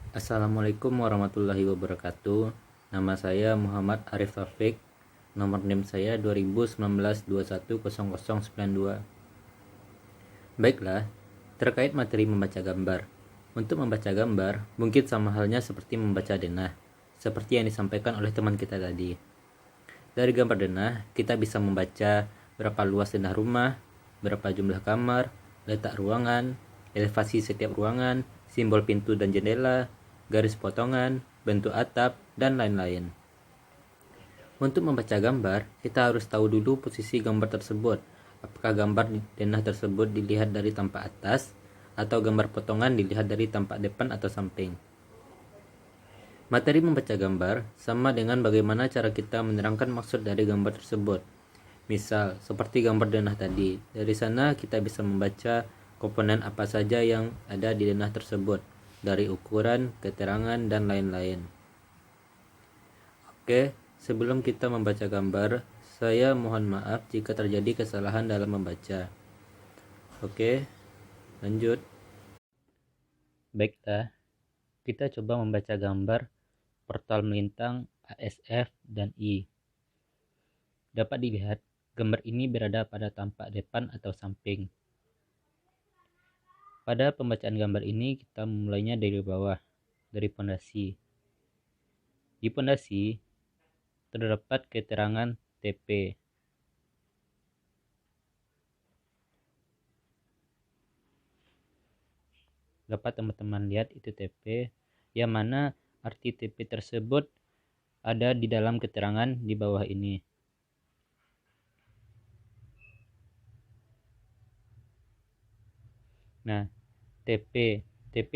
Assalamualaikum warahmatullahi wabarakatuh. Nama saya Muhammad Arif Taufik. Nomor NIM saya 2019210092. Baiklah, terkait materi membaca gambar. Untuk membaca gambar, mungkin sama halnya seperti membaca denah, seperti yang disampaikan oleh teman kita tadi. Dari gambar denah, kita bisa membaca berapa luas denah rumah, berapa jumlah kamar, letak ruangan, elevasi setiap ruangan, simbol pintu dan jendela, garis potongan, bentuk atap, dan lain-lain. Untuk membaca gambar, kita harus tahu dulu posisi gambar tersebut. Apakah gambar denah tersebut dilihat dari tampak atas, atau gambar potongan dilihat dari tampak depan atau samping. Materi membaca gambar sama dengan bagaimana cara kita menerangkan maksud dari gambar tersebut. Misal, seperti gambar denah tadi, dari sana kita bisa membaca komponen apa saja yang ada di denah tersebut, dari ukuran, keterangan, dan lain-lain. Oke, sebelum kita membaca gambar, saya mohon maaf jika terjadi kesalahan dalam membaca. Oke, lanjut. Baiklah, kita coba membaca gambar portal melintang ASF dan I. Dapat dilihat, gambar ini berada pada tampak depan atau samping. Pada pembacaan gambar ini, kita memulainya dari bawah, dari pondasi. Di pondasi, terdapat keterangan TP. Dapat teman-teman lihat itu TP, yang mana arti TP tersebut ada di dalam keterangan di bawah ini. Nah, TP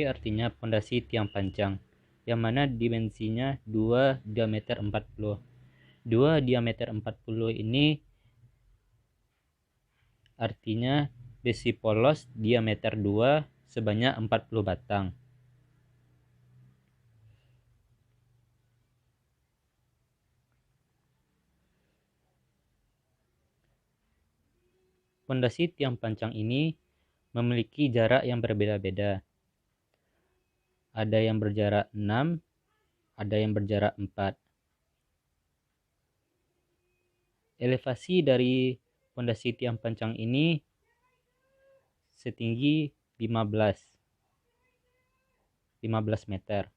artinya pondasi tiang panjang, yang mana dimensinya 2 diameter 40. 2 diameter 40 ini artinya besi polos diameter 2 sebanyak 40 batang. Pondasi tiang panjang ini memiliki jarak yang berbeda-beda. Ada yang berjarak 6, ada yang berjarak 4. Elevasi dari pondasi tiang panjang ini setinggi 15 meter.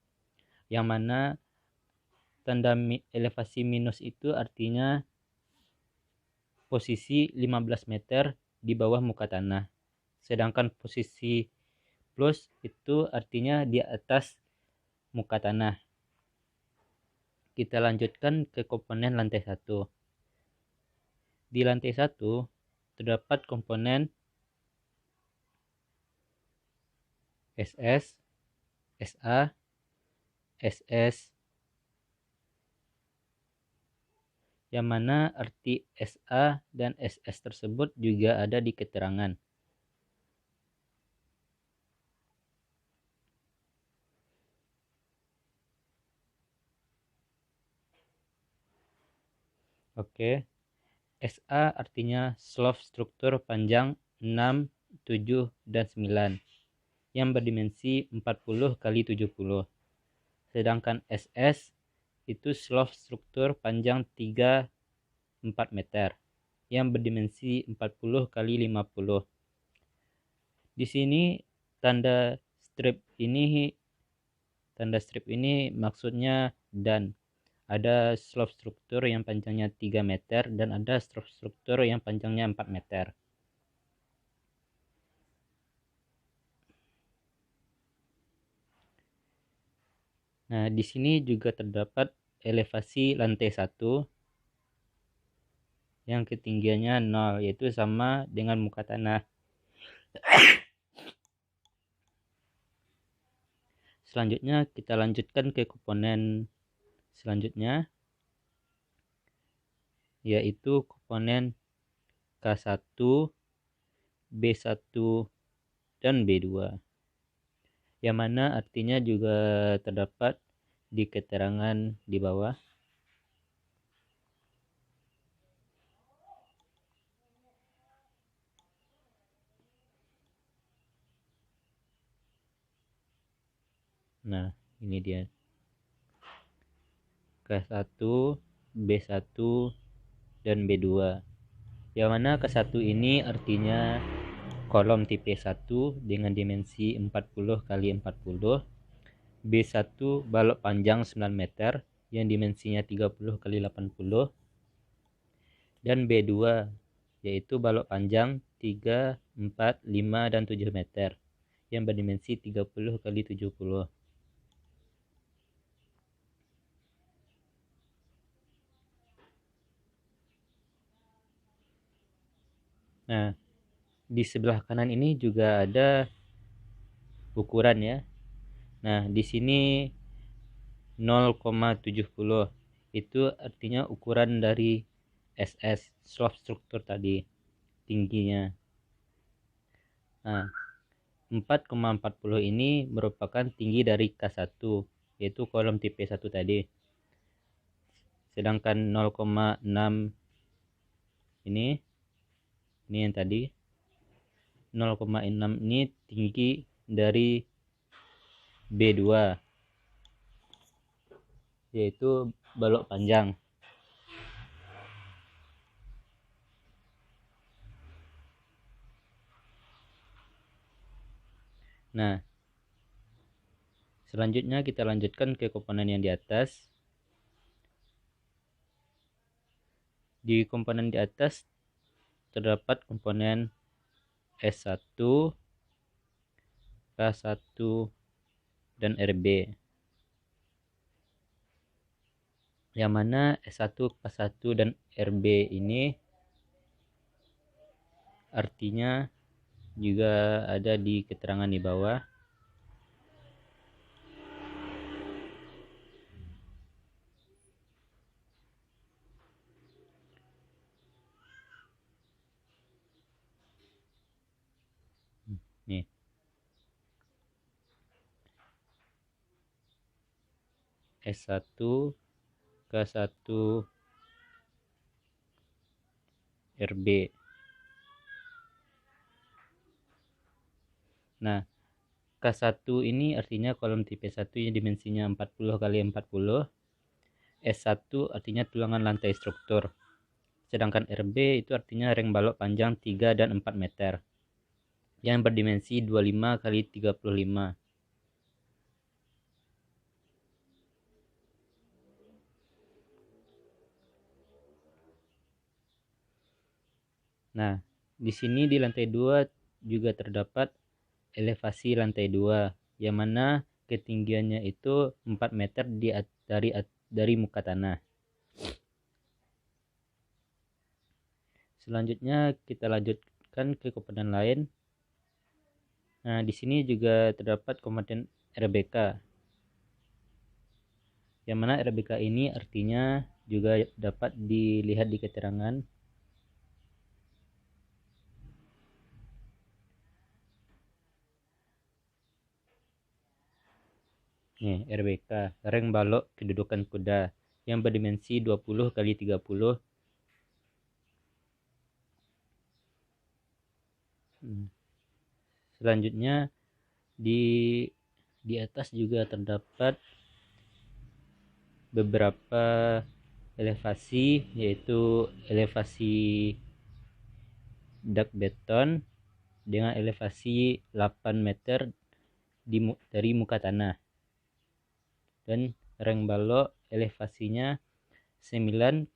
Yang mana tanda elevasi minus itu artinya posisi 15 meter di bawah muka tanah. Sedangkan posisi plus itu artinya di atas muka tanah. Kita lanjutkan ke komponen lantai 1. Di lantai 1 terdapat komponen SS, SA, SS, yang mana arti SA dan SS tersebut juga ada di keterangan. Oke, SA artinya slope struktur panjang 6, 7, dan 9 yang berdimensi 40 kali 70. Sedangkan SS itu slope struktur panjang 3, 4 meter yang berdimensi 40 kali 50. Di sini tanda strip ini maksudnya dan ada slope struktur yang panjangnya 3 meter dan ada slope struktur yang panjangnya 4 meter. Nah, di sini juga terdapat elevasi lantai 1 yang ketinggiannya 0, yaitu sama dengan muka tanah. Selanjutnya kita lanjutkan ke komponen selanjutnya, yaitu komponen K1, B1, dan B2. Yang mana artinya juga terdapat di keterangan di bawah. Nah, Ini dia. K1, B1, dan B2. Yang mana K1 ini artinya kolom tipe 1 dengan dimensi 40 kali 40. B1 balok panjang 9 meter yang dimensinya 30 kali 80. Dan B2 yaitu balok panjang 3, 4, 5, dan 7 meter yang berdimensi 30 kali 70. Nah, di sebelah kanan ini juga ada ukuran ya. Nah, di sini 0,70 itu artinya ukuran dari SS, slope struktur tadi, tingginya. Nah, 4,40 ini merupakan tinggi dari K1, yaitu kolom tipe 1 tadi. Sedangkan 0,6 ini yang tadi 0,6 ini tinggi dari B2, yaitu balok panjang. Nah, selanjutnya kita lanjutkan ke komponen yang di atas. Di komponen di atas terdapat komponen S1, K1, dan RB. Yang mana S1, K1, dan RB ini artinya juga ada di keterangan di bawah. Nih. S1, K1, RB. Nah, K1 ini artinya kolom tipe 1 yang dimensinya 40 kali 40. S1 artinya tulangan lantai struktur. Sedangkan RB itu artinya ring balok panjang 3 dan 4 meter yang berdimensi 25 kali 35. Nah, di sini di lantai 2 juga terdapat elevasi lantai 2 yang mana ketinggiannya itu 4 meter dari muka tanah. Selanjutnya kita lanjutkan ke komponen lain. Nah, di sini juga terdapat komponen RBK. Yang mana RBK ini artinya juga dapat dilihat di keterangan. Nih, RBK, ring balok kedudukan kuda yang berdimensi 20 kali 30. Selanjutnya di atas juga terdapat beberapa elevasi, yaitu elevasi dak beton dengan elevasi 8 meter dari muka tanah, dan ring balok elevasinya 9,1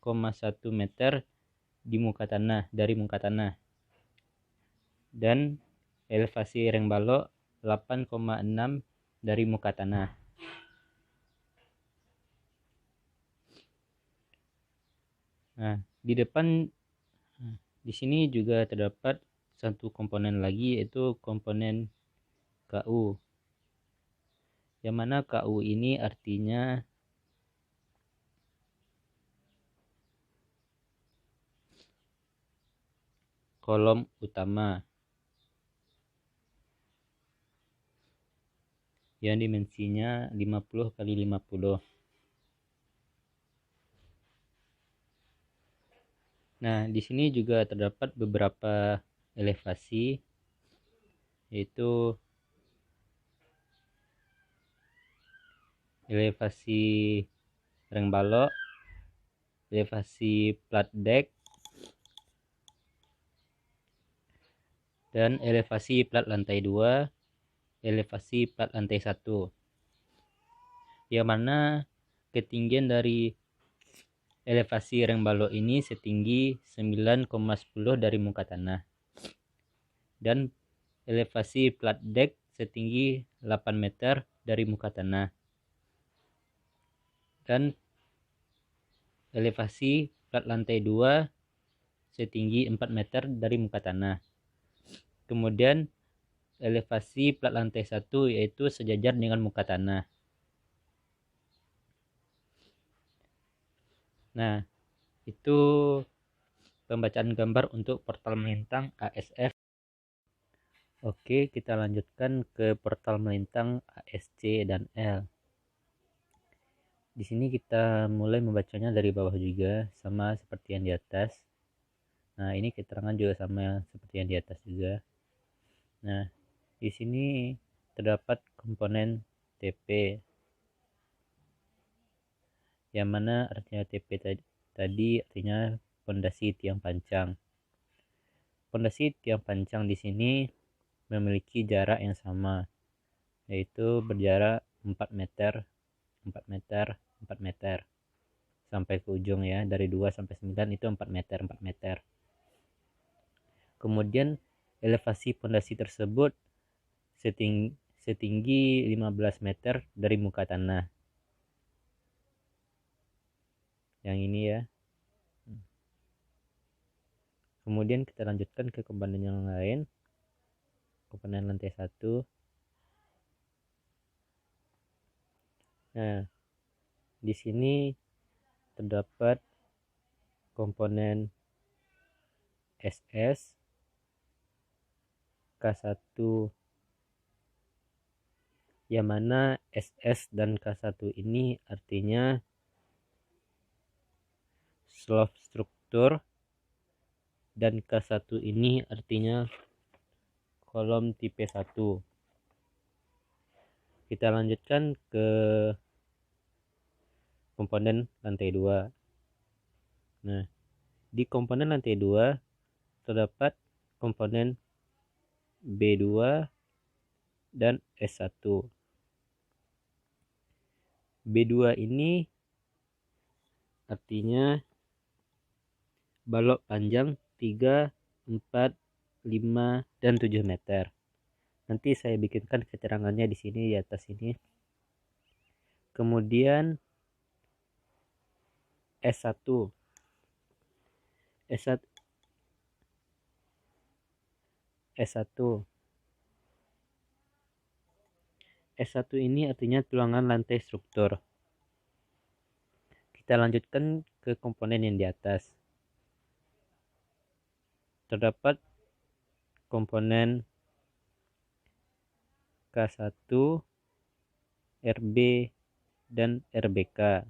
meter dari muka tanah, dan elevasi ring balok 8,6 dari muka tanah. Nah, di sini juga terdapat satu komponen lagi, yaitu komponen KU. Yang mana KU ini artinya kolom utama yang dimensinya 50 kali 50. Nah, di sini juga terdapat beberapa elevasi, yaitu elevasi reng balok, elevasi plat deck, dan elevasi plat lantai 2, elevasi plat lantai 1. Yang mana ketinggian dari elevasi reng balok ini setinggi 9,10 dari muka tanah. Dan elevasi plat deck setinggi 8 meter dari muka tanah. Dan elevasi plat lantai 2 setinggi 4 meter dari muka tanah. Kemudian elevasi plat lantai 1 yaitu sejajar dengan muka tanah. Nah, itu pembacaan gambar untuk portal melintang ASF. Oke, kita lanjutkan ke portal melintang ASC dan L. Di sini kita mulai membacanya dari bawah juga, sama seperti yang di atas. Nah, ini keterangan juga sama seperti yang di atas juga. Nah, di sini terdapat komponen TP, yang mana artinya TP tadi artinya pondasi tiang pancang. Pondasi tiang pancang di sini memiliki jarak yang sama, yaitu berjarak 4 meter, 4 meter, 4 meter sampai ke ujung ya, dari 2 sampai 9 itu 4 meter, 4 meter. Kemudian elevasi pondasi tersebut setinggi 15 meter dari muka tanah. Yang ini ya. Kemudian kita lanjutkan ke komponen yang lain. Komponen lantai 1. Nah, di sini terdapat komponen SS, K1, yang mana SS dan K1 ini artinya slope struktur, dan K1 ini artinya kolom tipe 1. Kita lanjutkan ke komponen lantai 2. Nah, di komponen lantai 2 terdapat komponen B2 dan S1. B2 ini artinya balok panjang 3, 4, 5, dan 7 meter. Nanti saya bikinkan keterangannya di sini, di atas ini. Kemudian S1. S1 S1 ini artinya tulangan lantai struktur. Kita lanjutkan ke komponen yang di atas. Terdapat komponen K1, RB, dan RBK.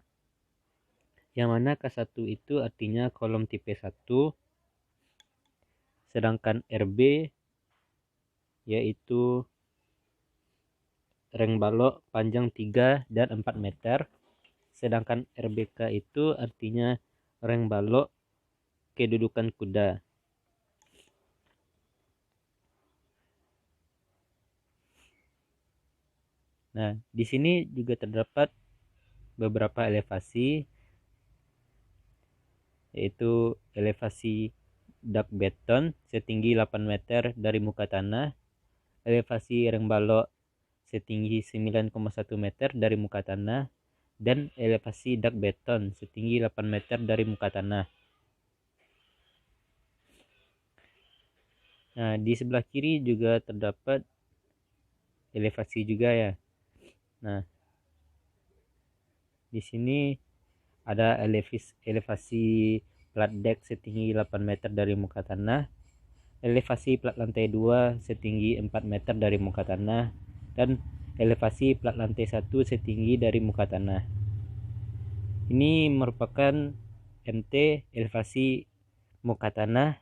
Yang mana K1 itu artinya kolom tipe 1, sedangkan RB yaitu reng balok panjang 3 dan 4 meter, sedangkan RBK itu artinya reng balok kedudukan kuda. Nah, di sini juga terdapat beberapa elevasi, yaitu elevasi dak beton setinggi 8 meter dari muka tanah, elevasi reng balok setinggi 9,1 meter dari muka tanah, dan elevasi dak beton setinggi 8 meter dari muka tanah. Nah, di sebelah kiri juga terdapat elevasi juga ya. Nah, di sini ada elevasi plat deck setinggi 8 meter dari muka tanah, elevasi plat lantai 2 setinggi 4 meter dari muka tanah, dan elevasi plat lantai 1 setinggi dari muka tanah. Ini merupakan MT elevasi muka tanah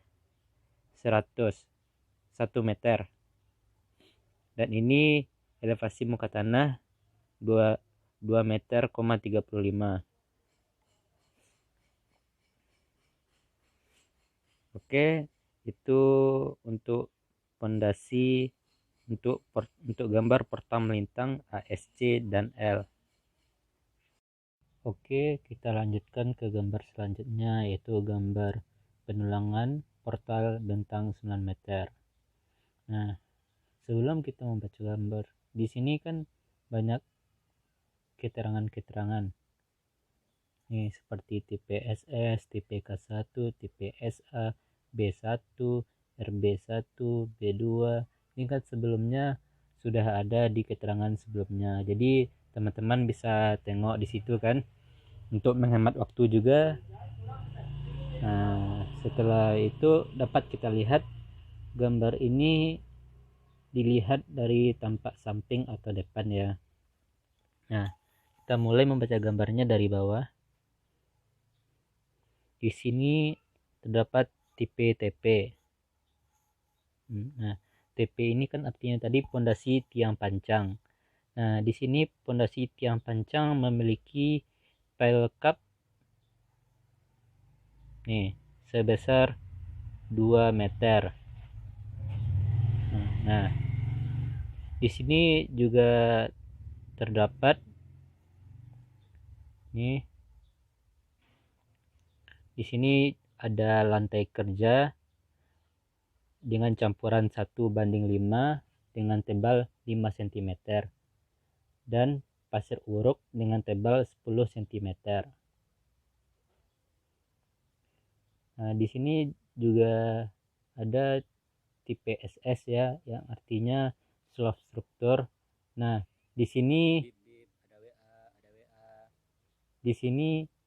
100, 1 meter. Dan ini elevasi muka tanah 2 meter, 35. Oke, itu untuk pondasi untuk gambar portal melintang ASC dan L. Oke, kita lanjutkan ke gambar selanjutnya, yaitu gambar penulangan portal bentang 9 meter. Nah, sebelum kita membaca gambar, di sini kan banyak keterangan-keterangan. Nih, seperti tipe SS, tipe K1, tipe SA, B1, RB1, B2. Ini kan sebelumnya sudah ada di keterangan sebelumnya. Jadi teman-teman bisa tengok di situ kan, untuk menghemat waktu juga. Nah, setelah itu dapat kita lihat gambar ini dilihat dari tampak samping atau depan ya. Nah, kita mulai membaca gambarnya dari bawah. Di sini terdapat tipe TP. Nah, TP ini kan artinya tadi pondasi tiang pancang. Nah, di sini pondasi tiang pancang memiliki pile cap nih sebesar 2 meter. Nah, di sini juga terdapat nih, di sini ada lantai kerja dengan campuran 1:5 dengan tebal 5 cm dan pasir uruk dengan tebal 10 cm. Nah, di sini juga ada tipe SS ya, yang artinya slope struktur. Nah, di sini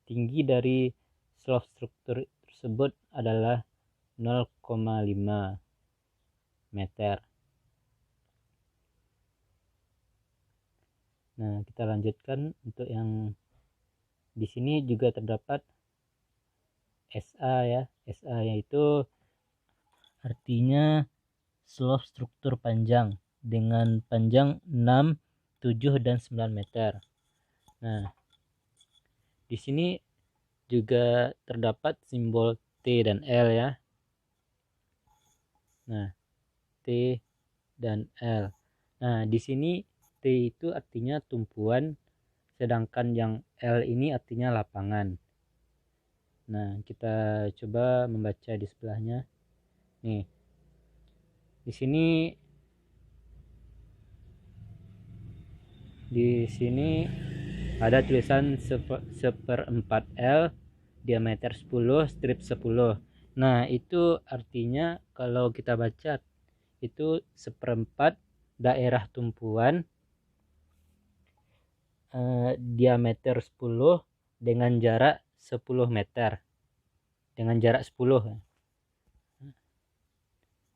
tinggi dari slope struktur tersebut adalah 0,5 meter. Nah, kita lanjutkan untuk yang di sini juga terdapat SA ya. SA yaitu artinya slope struktur panjang dengan panjang 6, 7 dan 9 meter. Nah, di sini juga terdapat simbol T dan L ya. Nah, T dan L. Nah, di sini T itu artinya tumpuan, sedangkan yang L ini artinya lapangan. Nah, kita coba membaca di sebelahnya. Nih, di sini ada tulisan 1/4 L, diameter 10, strip 10. Nah, itu artinya kalau kita baca itu 1/4 daerah tumpuan diameter 10 dengan jarak 10 meter. Dengan jarak 10.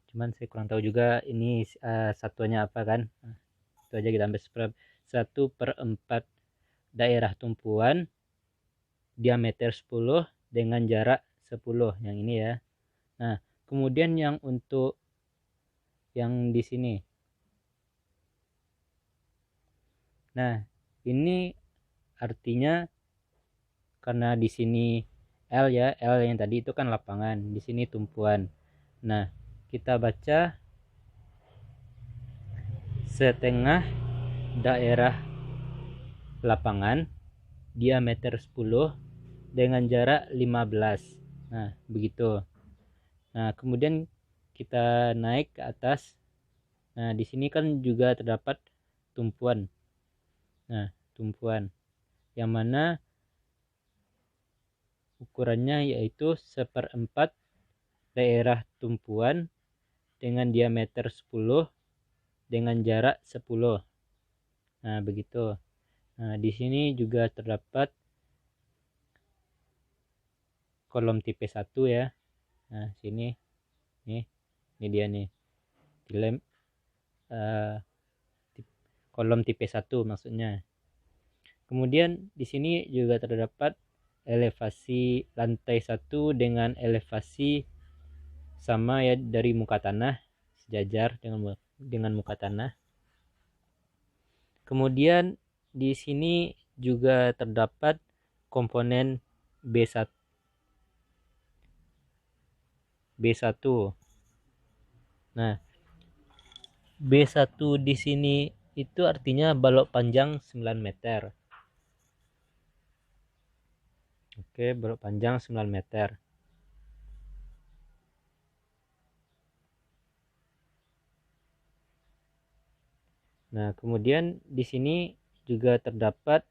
Cuman saya kurang tahu juga ini satuannya apa kan. Itu aja kita ambil 1/4 daerah tumpuan diameter 10 dengan jarak 10, yang ini ya. Nah, kemudian yang untuk yang di sini. Nah, ini artinya karena di sini L ya, L yang tadi itu kan lapangan, di sini tumpuan. Nah, kita baca setengah daerah lapangan diameter 10 dengan jarak 15. Nah, begitu. Nah, kemudian kita naik ke atas. Nah, di sini kan juga terdapat tumpuan. Nah, tumpuan yang mana ukurannya yaitu 1/4 daerah tumpuan dengan diameter 10 dengan jarak 10. Nah, begitu. Nah, di sini juga terdapat kolom tipe 1 ya. Nah, sini nih, ini dia nih. Dilem kolom tipe 1 maksudnya. Kemudian di sini juga terdapat elevasi lantai 1 dengan elevasi sama ya dari muka tanah, sejajar dengan muka tanah. Kemudian di sini juga terdapat komponen B1. Nah, B1 di sini itu artinya balok panjang 9 meter. Oke, balok panjang 9 meter. Nah, kemudian di sini juga terdapat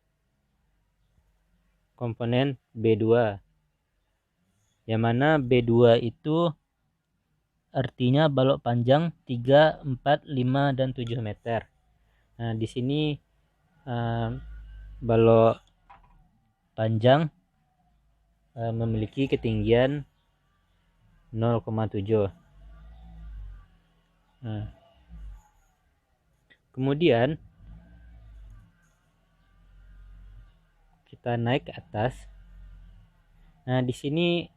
komponen B2. Yang mana B2 itu artinya balok panjang 3, 4, 5, dan 7 meter. Nah, di sini balok panjang memiliki ketinggian 0,7. Nah, kemudian kita naik ke atas. Nah, di sini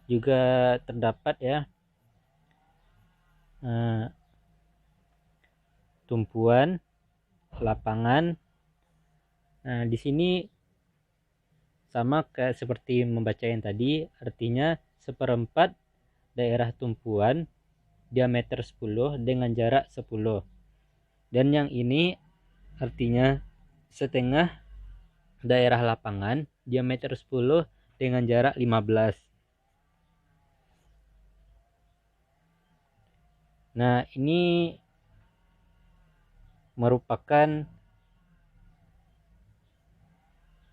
juga terdapat ya tumpuan lapangan. Nah, di sini sama kayak seperti membaca yang tadi, artinya seperempat daerah tumpuan diameter 10 dengan jarak 10. Dan yang ini artinya setengah daerah lapangan diameter 10 dengan jarak 15. Nah, ini merupakan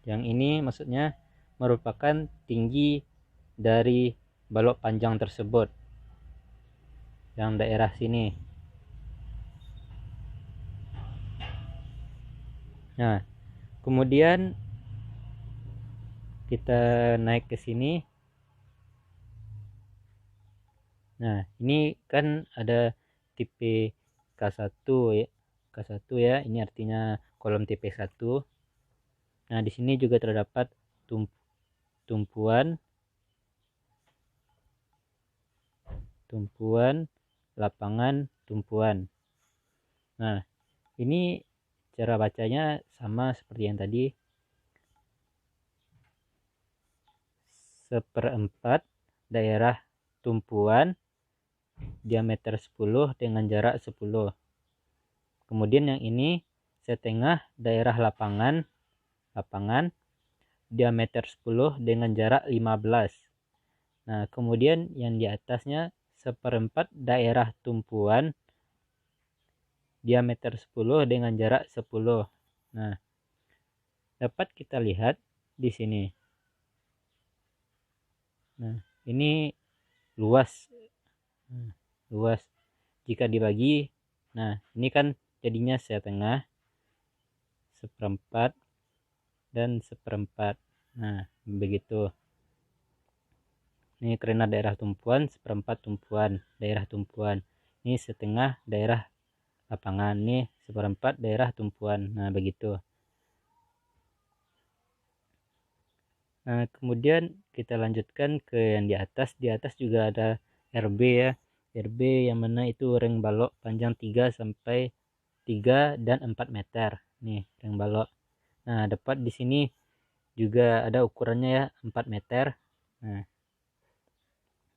maksudnya merupakan tinggi dari balok panjang tersebut yang daerah sini. Nah, kemudian kita naik ke sini. Nah, ini kan ada tipe K1 ya. K1 ya, ini artinya kolom TP1. Nah, di sini juga terdapat tumpuan lapangan tumpuan. Nah, ini cara bacanya sama seperti yang tadi. Seperempat daerah tumpuan diameter 10 dengan jarak 10. Kemudian yang ini setengah daerah lapangan diameter 10 dengan jarak 15. Nah, kemudian yang di atasnya seperempat daerah tumpuan diameter 10 dengan jarak 10. Nah, dapat kita lihat di sini. Nah, ini luas. Jika dibagi, nah ini kan jadinya setengah, seperempat, dan seperempat. Nah, begitu. Ini karena daerah tumpuan, seperempat tumpuan, daerah tumpuan. Ini setengah daerah lapangan, nih seperempat daerah tumpuan. Nah, begitu. Nah, kemudian kita lanjutkan ke yang di atas. Di atas juga ada RB ya. RB yang mana itu ring balok panjang 3 sampai 3 dan 4 meter. Nih, ring balok. Nah, dapat di sini juga ada ukurannya ya, 4 meter. Nah,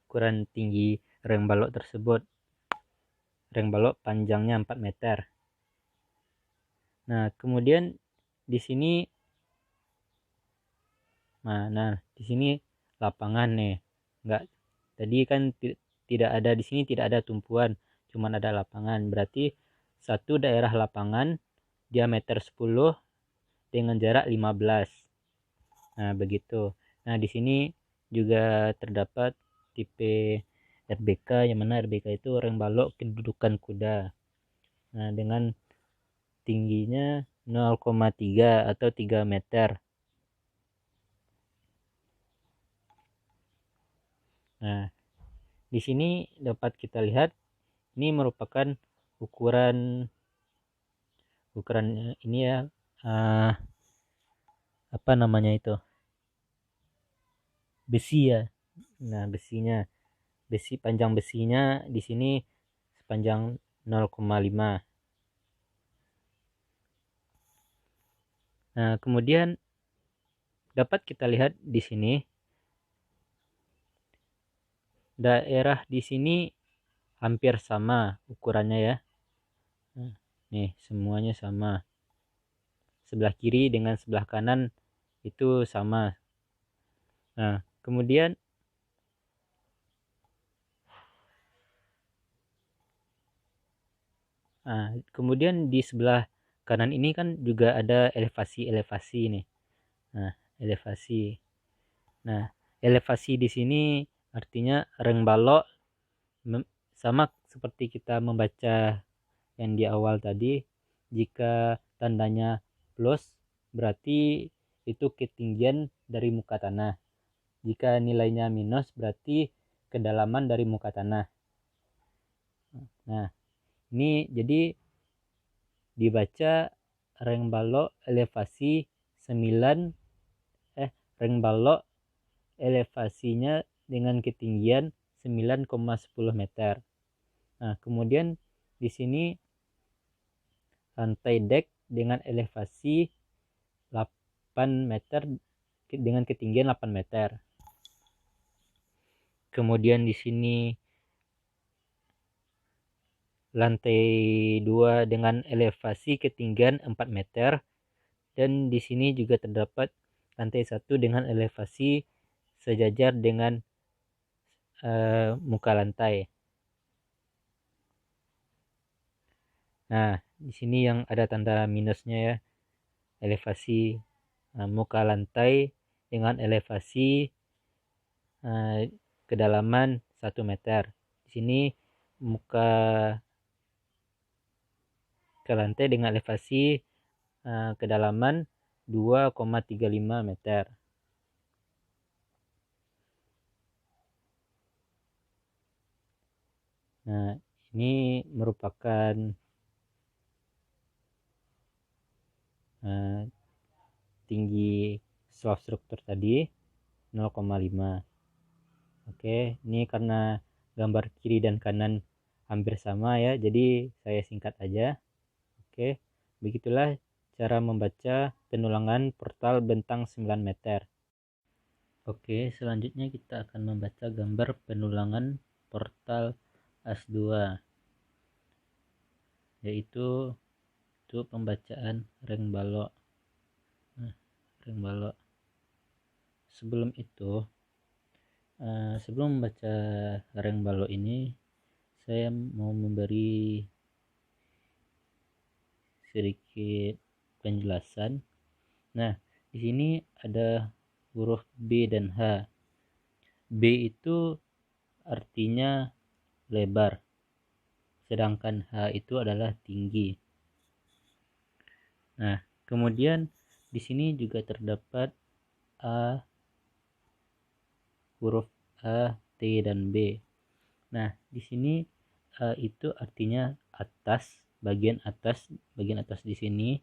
ukuran tinggi ring balok tersebut. Ring balok panjangnya 4 meter. Nah, kemudian di sini nah di sini lapangan nih. Enggak, tadi kan tidak ada di sini, tidak ada tumpuan, cuman ada lapangan. Berarti satu daerah lapangan diameter 10 dengan jarak 15. Nah, begitu. Nah, di sini juga terdapat tipe RBK, yang mana RBK itu ring balok kedudukan kuda. Nah, dengan tingginya 0,3 atau 3 meter. Nah, di sini dapat kita lihat ini merupakan ukuran ini ya, apa namanya itu, besi ya. Nah, panjang besinya di sini sepanjang 0,5. Nah, kemudian dapat kita lihat di sini daerah di sini hampir sama ukurannya ya. Nih semuanya sama, sebelah kiri dengan sebelah kanan itu sama. Nah kemudian di sebelah kanan ini kan juga ada elevasi nih. Elevasi. Nah, elevasi di sini artinya reng balok sama seperti kita membaca yang di awal tadi. Jika tandanya plus berarti itu ketinggian dari muka tanah. Jika nilainya minus berarti kedalaman dari muka tanah. Nah, ini jadi dibaca reng balok elevasi 9 reng balok elevasinya dengan ketinggian 9,10 meter. Nah, kemudian di sini lantai dek dengan elevasi 8 meter dengan ketinggian 8 meter. Kemudian di sini lantai 2 dengan elevasi ketinggian 4 meter, dan di sini juga terdapat lantai 1 dengan elevasi sejajar dengan muka lantai. Nah, di sini yang ada tanda minusnya ya, elevasi muka lantai dengan elevasi kedalaman 1 meter. Di sini muka ke lantai dengan elevasi kedalaman 2,35 meter. Nah, ini merupakan tinggi soft struktur tadi 0,5. Oke, ini karena gambar kiri dan kanan hampir sama ya, jadi saya singkat aja. Oke, begitulah cara membaca penulangan portal bentang 9 meter. Oke, selanjutnya kita akan membaca gambar penulangan portal AS2, yaitu pembacaan reng balok. Reng balok. Sebelum itu, sebelum membaca reng balok ini, saya mau memberi sedikit penjelasan. Nah, di sini ada huruf B dan H. B itu artinya lebar, sedangkan H itu adalah tinggi. Nah, kemudian di sini juga terdapat A, huruf A, T, dan B. Nah, di sini A itu artinya atas, bagian atas di sini.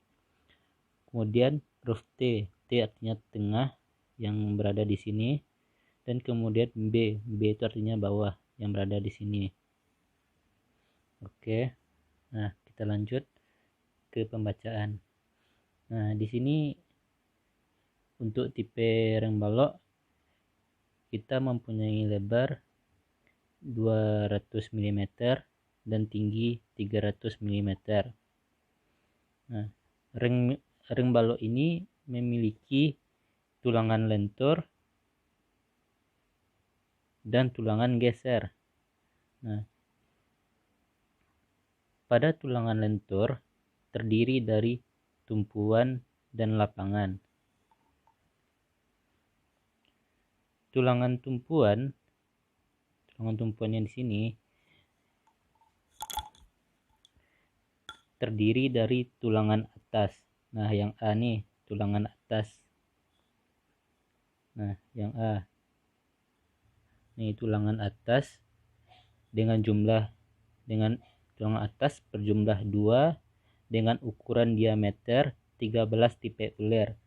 Kemudian huruf T artinya tengah yang berada di sini. Dan kemudian B itu artinya bawah yang berada di sini. Oke. Nah, kita lanjut ke pembacaan. Nah, di sini untuk tipe reng balok kita mempunyai lebar 200 mm dan tinggi 300 mm. Nah, reng balok ini memiliki tulangan lentur dan tulangan geser. Nah, pada tulangan lentur terdiri dari tumpuan dan lapangan. Tulangan tumpuannya di sini terdiri dari tulangan atas. Nah, yang A nih tulangan atas. Nah, yang A. Ini tulangan atas dengan tulangan atas berjumlah 2 dengan ukuran diameter 13 tipe uler.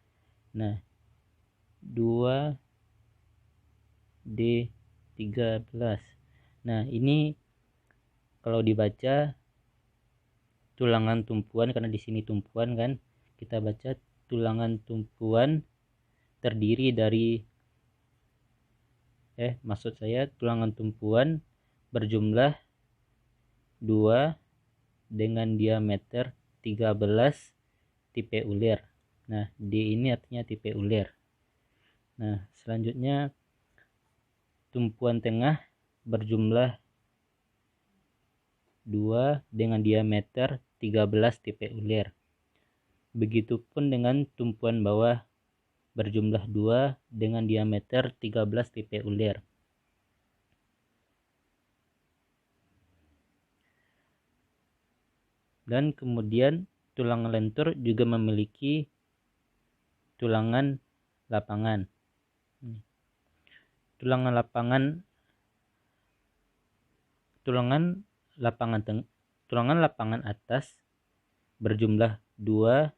Nah, 2D13. Nah, ini kalau dibaca tulangan tumpuan, karena di sini tumpuan kan, kita baca tulangan tumpuan terdiri dari tulangan tumpuan berjumlah 2 dengan diameter 13 tipe ulir. Nah, D ini artinya tipe ulir. Nah, selanjutnya tumpuan tengah berjumlah 2 dengan diameter 13 tipe ulir. Begitupun dengan tumpuan bawah berjumlah 2 dengan diameter 13 tipe ulir. Dan kemudian tulangan lentur juga memiliki tulangan lapangan. Tulangan lapangan atas berjumlah 2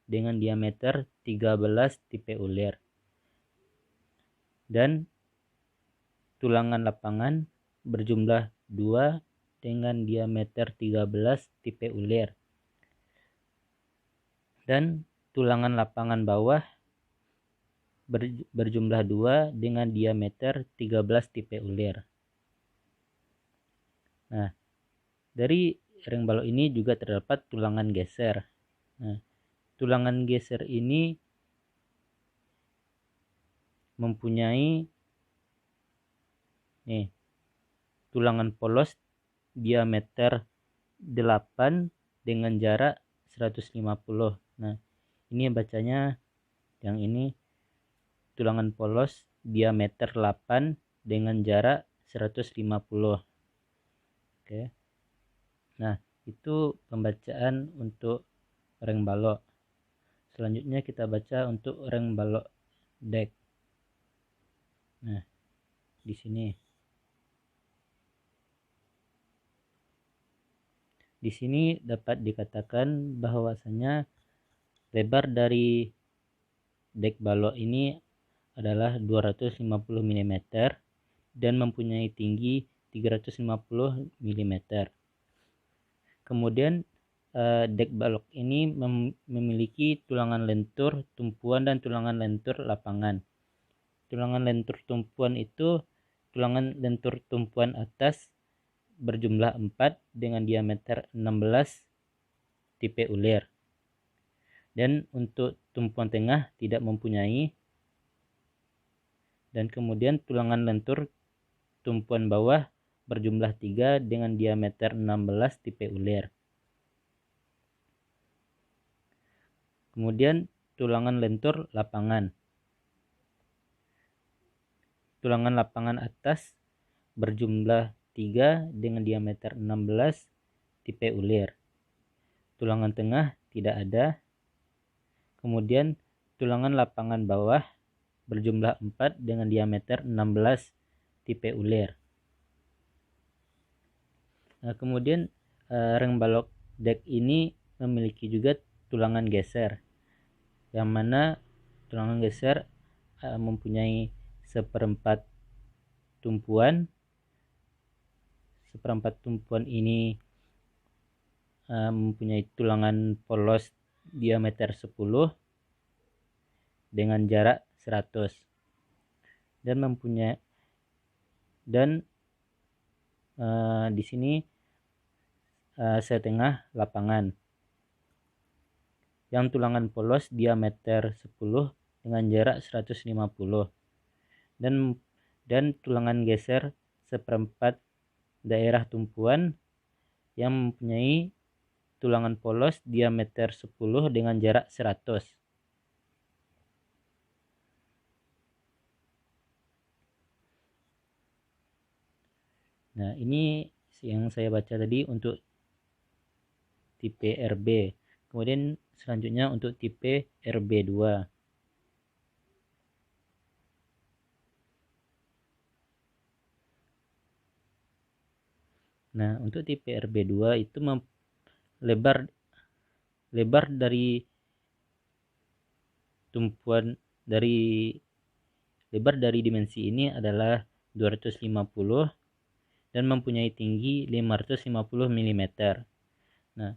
dengan diameter 13 tipe ulir. Dan tulangan lapangan berjumlah 2 dengan diameter 13 tipe ulir. Dan tulangan lapangan bawah berjumlah 2 dengan diameter 13 tipe ulir. Nah, dari ring balok ini juga terdapat tulangan geser. Nah, tulangan geser ini mempunyai tulangan polos diameter 8 dengan jarak 150. Nah, ini bacanya yang ini tulangan polos diameter 8 dengan jarak 150. Oke. Nah, itu pembacaan untuk ring balok. Selanjutnya kita baca untuk ring balok dek. Nah, di sini. Di sini dapat dikatakan bahwasanya lebar dari dek balok ini adalah 250 mm dan mempunyai tinggi 350 mm. Kemudian dek balok ini memiliki tulangan lentur tumpuan dan tulangan lentur lapangan. Tulangan lentur tumpuan itu tulangan lentur tumpuan atas berjumlah 4 dengan diameter 16 tipe ulir. Dan untuk tumpuan tengah tidak mempunyai. Dan kemudian tulangan lentur tumpuan bawah berjumlah 3 dengan diameter 16 tipe ulir. Kemudian tulangan lentur lapangan. Tulangan lapangan atas berjumlah 3 dengan diameter 16 tipe ulir. Tulangan tengah tidak ada. Kemudian tulangan lapangan bawah berjumlah 4 dengan diameter 16 tipe ulir. Nah, kemudian ring balok dek ini memiliki juga tulangan geser, yang mana tulangan geser mempunyai seperempat tumpuan. Seperempat tumpuan ini mempunyai tulangan polos diameter 10 dengan jarak 100 dan di sini setengah lapangan yang tulangan polos diameter 10 dengan jarak 150 dan tulangan geser seperempat daerah tumpuan yang mempunyai tulangan polos diameter 10 dengan jarak 100. Nah, ini yang saya baca tadi untuk tipe RB. Kemudian selanjutnya untuk tipe RB2. Nah, untuk tipe RB2 itu lebar dari tumpuan lebar dari dimensi ini adalah 250 dan mempunyai tinggi 550 mm. Nah,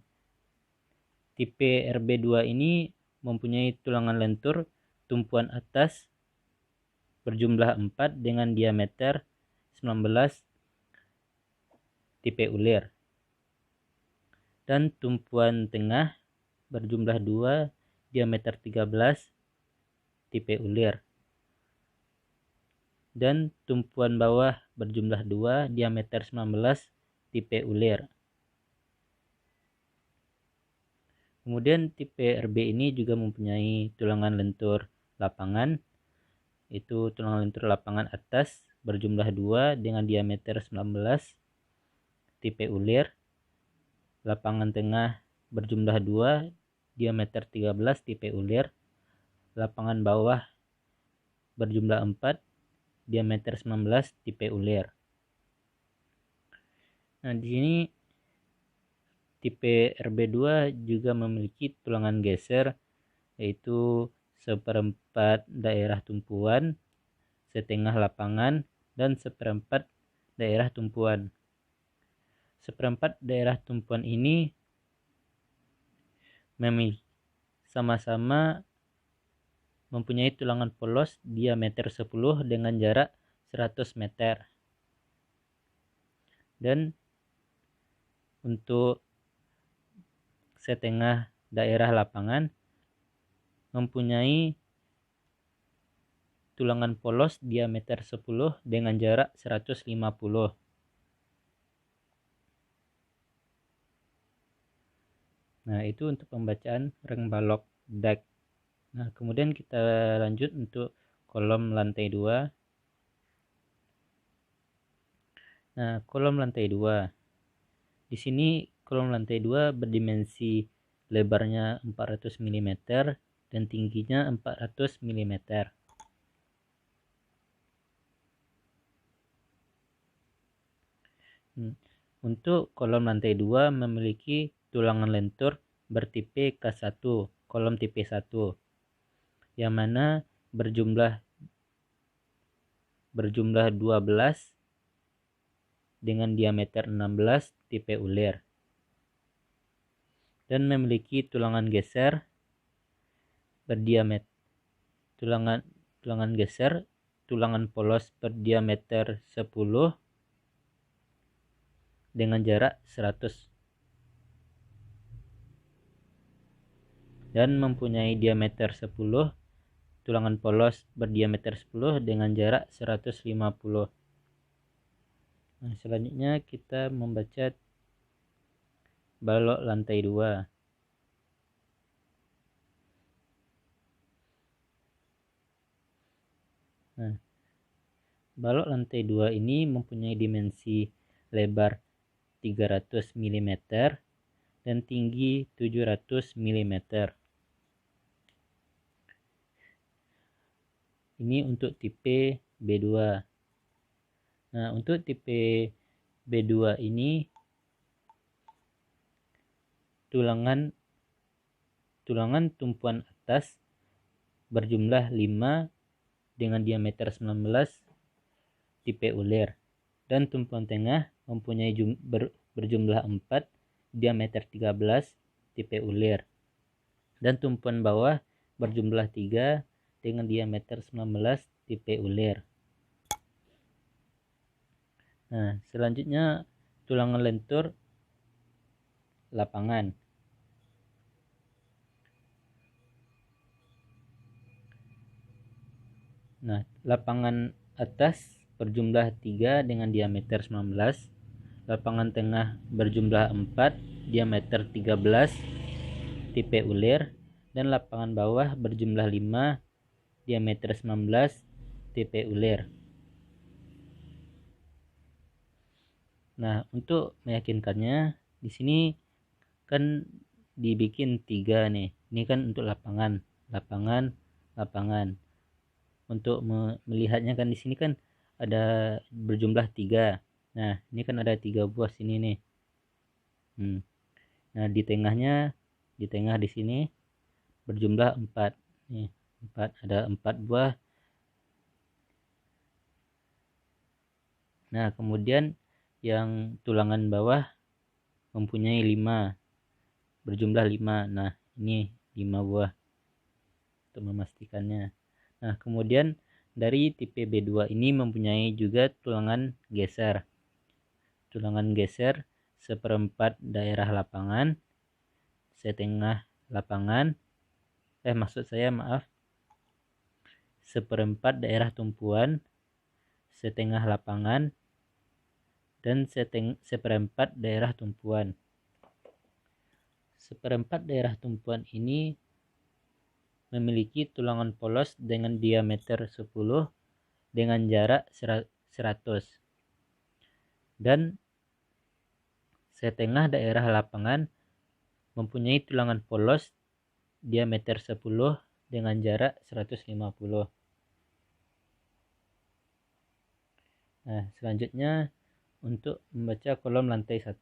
tipe RB2 ini mempunyai tulangan lentur tumpuan atas berjumlah 4 dengan diameter 19 tipe ulir. Dan tumpuan tengah berjumlah 2 diameter 13 tipe ulir. Dan tumpuan bawah berjumlah 2 diameter 19 tipe ulir. Kemudian tipe RB ini juga mempunyai tulangan lentur lapangan, itu tulangan lentur lapangan atas berjumlah 2 dengan diameter 19 tipe ulir. Lapangan tengah berjumlah 2 diameter 13 tipe ulir. Lapangan bawah berjumlah 4 diameter 19 tipe ulir. Nah, di sini tipe RB2 juga memiliki tulangan geser, yaitu seperempat daerah tumpuan, setengah lapangan, dan seperempat daerah tumpuan. Seperempat daerah tumpuan ini sama-sama mempunyai tulangan polos diameter 10 dengan jarak 100 meter. Dan untuk setengah daerah lapangan mempunyai tulangan polos diameter 10 dengan jarak 150. Nah, itu untuk pembacaan reng balok deck. Nah, kemudian kita lanjut untuk kolom lantai 2. Nah, kolom lantai 2. Di sini kolom lantai 2 berdimensi lebarnya 400 mm dan tingginya 400 mm. Untuk kolom lantai 2 memiliki tulangan lentur bertipe K1, kolom tipe 1, yang mana berjumlah 12 dengan diameter 16 tipe ulir, dan memiliki tulangan geser berdiameter tulangan polos berdiameter 10 dengan jarak 100 dan mempunyai diameter 10, tulangan polos berdiameter 10 dengan jarak 150. Nah, selanjutnya kita membaca balok lantai 2. Nah, balok lantai 2 ini mempunyai dimensi lebar 300 mm dan tinggi 700 mm. Ini untuk tipe B2. Nah, untuk tipe B2 ini tulangan tumpuan atas berjumlah 5 dengan diameter 19 tipe ulir, dan tumpuan tengah mempunyai berjumlah 4 diameter 13 tipe ulir, dan tumpuan bawah berjumlah 3 dengan diameter 19 tipe ulir. Nah, selanjutnya tulangan lentur lapangan. Nah, lapangan atas berjumlah 3 dengan diameter 19, lapangan tengah berjumlah 4 diameter 13 tipe ulir, dan lapangan bawah berjumlah 5 diameter 19 tipe ulir. Nah, untuk meyakinkannya di sini kan dibikin 3 nih. Ini kan untuk lapangan. Untuk melihatnya kan di sini kan ada berjumlah 3. Nah, ini kan ada 3 buah sini nih. Nah, di tengah di sini berjumlah 4. Nih, 4, ada 4 buah. Nah, kemudian yang tulangan bawah mempunyai 5, berjumlah 5. Nah, ini 5 buah untuk memastikannya. Nah, kemudian dari tipe B2 ini mempunyai juga tulangan geser. Tulangan geser seperempat daerah lapangan, setengah lapangan, seperempat daerah tumpuan, setengah lapangan, dan seperempat daerah tumpuan. Seperempat daerah tumpuan ini memiliki tulangan polos dengan diameter 10 dengan jarak 100. Dan setengah daerah lapangan mempunyai tulangan polos diameter 10 dengan jarak 150. Nah, selanjutnya untuk membaca kolom lantai 1.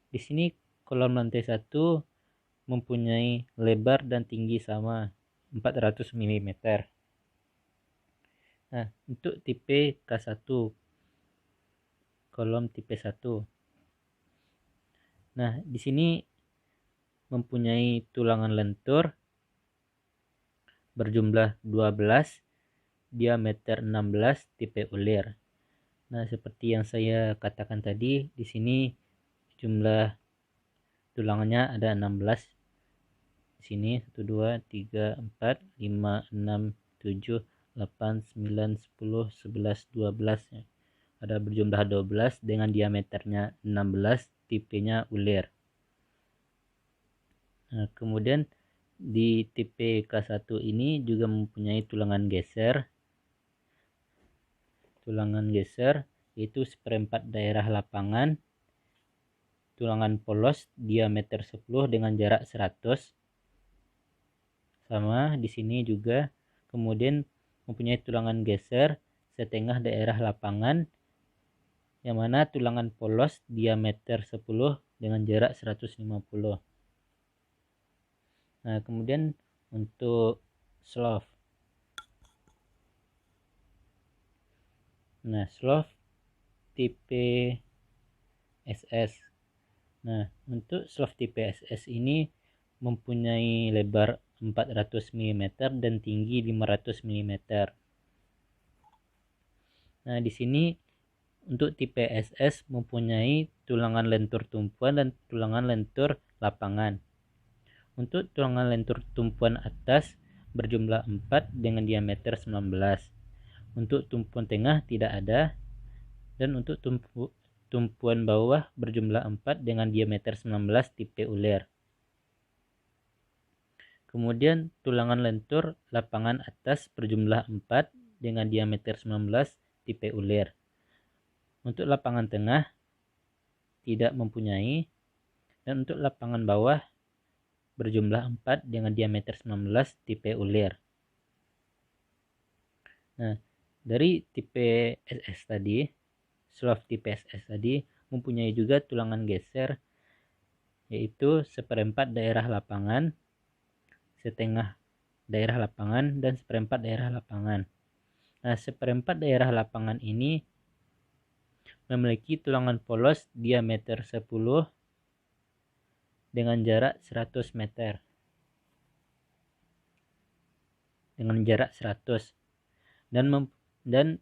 Di sini kolom lantai 1 mempunyai lebar dan tinggi sama 400 mm. Nah, untuk tipe K1, kolom tipe 1. Nah, di sini mempunyai tulangan lentur berjumlah 12, diameter 16, tipe ulir. Nah, seperti yang saya katakan tadi, di sini jumlah tulangannya ada 16. Di sini 1 2 3 4 5 6 7 8 9 10 11 12 ya. Ada berjumlah 12 dengan diameternya 16, tipenya ulir. Nah, kemudian di tipe K1 ini juga mempunyai tulangan geser. Tulangan geser yaitu seperempat daerah lapangan, tulangan polos diameter 10 dengan jarak 100. Sama di sini juga. Kemudian mempunyai tulangan geser setengah daerah lapangan, yang mana tulangan polos diameter 10 dengan jarak 150. Nah, kemudian untuk slope. Nah, slope tipe SS. Nah, untuk slope tipe SS ini mempunyai lebar 400 mm dan tinggi 500 mm. Nah, di sini untuk tipe SS mempunyai tulangan lentur tumpuan dan tulangan lentur lapangan. Untuk tulangan lentur tumpuan atas berjumlah 4 dengan diameter 19. Untuk tumpuan tengah tidak ada. Dan untuk tumpuan bawah berjumlah 4 dengan diameter 19, tipe ulir. Kemudian tulangan lentur lapangan atas berjumlah 4 dengan diameter 19, tipe ulir. Untuk lapangan tengah tidak mempunyai. Dan untuk lapangan bawah berjumlah 4 dengan diameter 19, tipe ulir. Nah, dari tipe SS tadi, slope tipe SS tadi mempunyai juga tulangan geser, yaitu seperempat daerah lapangan, setengah daerah lapangan, dan seperempat daerah lapangan. Nah, seperempat daerah lapangan ini memiliki tulangan polos diameter 10 dengan jarak 100 meter. Dengan jarak 100. Dan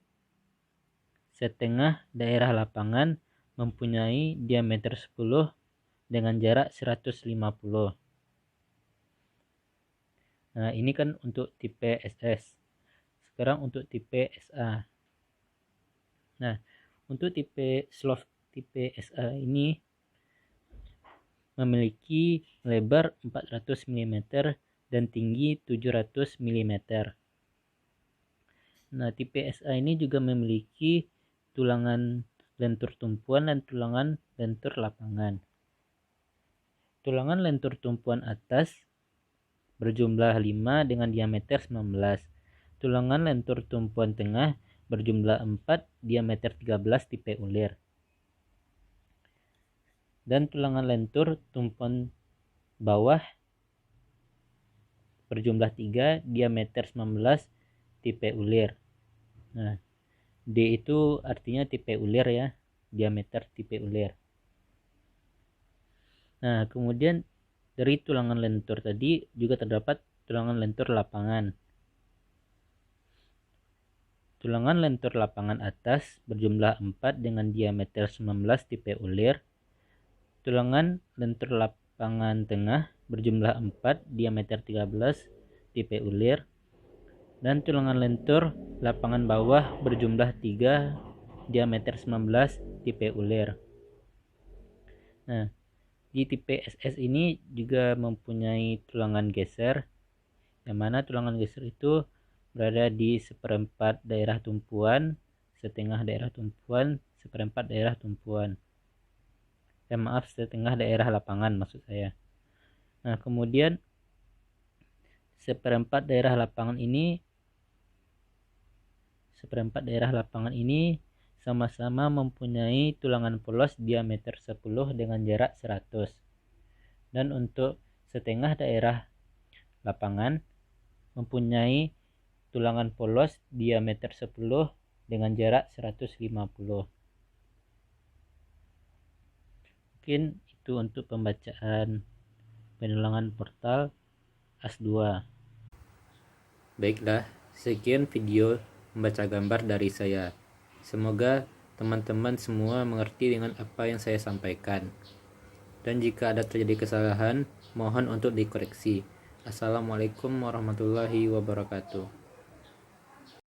setengah daerah lapangan mempunyai diameter 10 dengan jarak 150. Nah, ini kan untuk tipe SS. Sekarang untuk tipe SA. Nah, untuk tipe slope tipe SA ini memiliki lebar 400 mm dan tinggi 700 mm. Nah, tipe SA ini juga memiliki tulangan lentur tumpuan dan tulangan lentur lapangan. Tulangan lentur tumpuan atas berjumlah 5 dengan diameter 19. Tulangan lentur tumpuan tengah berjumlah 4, diameter 13, tipe ulir. Dan tulangan lentur tumpuan bawah berjumlah 3, diameter 19, tipe ulir. Nah, D itu artinya tipe ulir ya, diameter tipe ulir. Nah, kemudian dari tulangan lentur tadi juga terdapat tulangan lentur lapangan. Tulangan lentur lapangan atas berjumlah 4 dengan diameter 19 tipe ulir. Tulangan lentur lapangan tengah berjumlah 4 diameter 13 tipe ulir. Dan tulangan lentur lapangan bawah berjumlah 3 diameter 19 tipe ulir. Nah, di tipe SS ini juga mempunyai tulangan geser, yang mana tulangan geser itu berada di seperempat daerah tumpuan, setengah daerah tumpuan, seperempat daerah tumpuan. Setengah daerah lapangan maksud saya. Nah, kemudian seperempat daerah lapangan ini sama-sama mempunyai tulangan polos diameter 10 dengan jarak 100. Dan untuk setengah daerah lapangan mempunyai tulangan polos diameter 10 dengan jarak 150. Mungkin itu untuk pembacaan penulangan portal AS2. Baiklah, sekian video membaca gambar dari saya. Semoga teman-teman semua mengerti dengan apa yang saya sampaikan. Dan jika ada terjadi kesalahan, mohon untuk dikoreksi. Assalamualaikum warahmatullahi wabarakatuh.